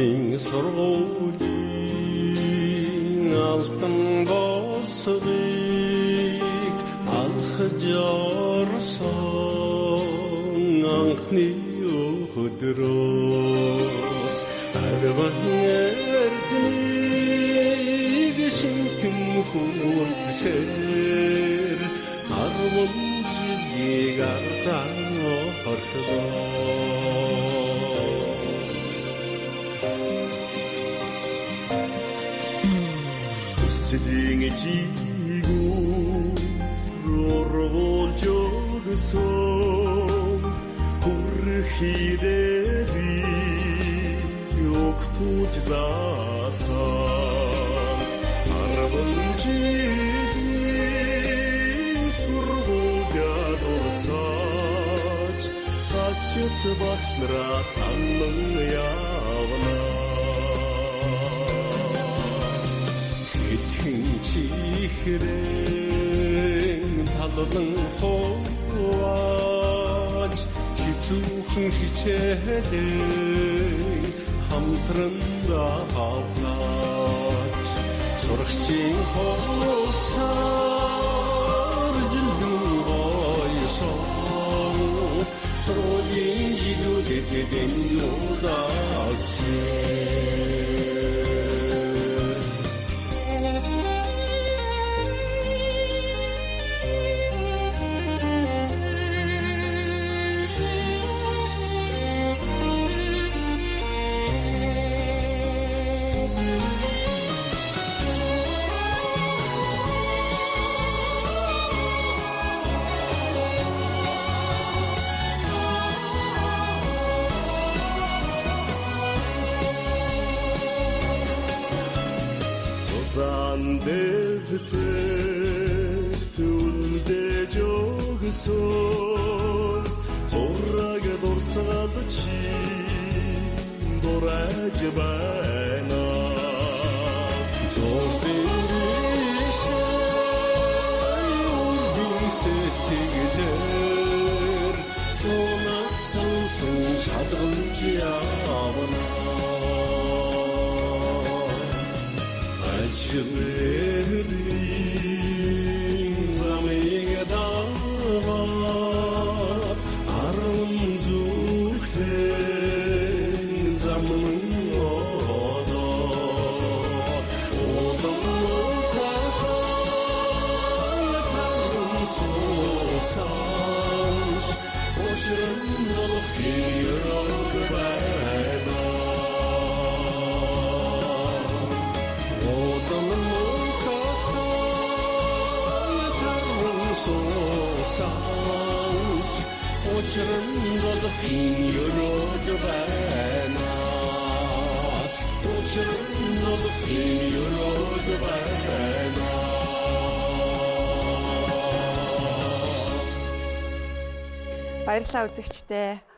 Ардын сургуулийн алтан босрыг алхаж орсон анхны өдрөөс арван эрдмийг шинтэн хүртсээр арван жилийг ардаа хорхоо Sitting at you, roll so Kurhideri Yoktu cezası Arabunci Surguga dorsaç Kaçıt başlara sallın yavna Чихрэн талдан ховааж хизүүхэн хичээлээ хамтранда хавлаач сурагчийн хоцоор жилдэн гойсон сургуулийн жигүүдэд дэндүүдээс Zorraga dorsad chi doraj bana Zordirish urdin settigler Sonasansın şadgınca yavana Acılerin zamiga dava Arunzukten zamanın oda Odamı takaya karın sosanç Koşun dolu firak bana Odamı takaya karın sosanç Oçurumda fiyorog bana Oçurumda fiyorog bana Баярлалаа үзэгчдээ.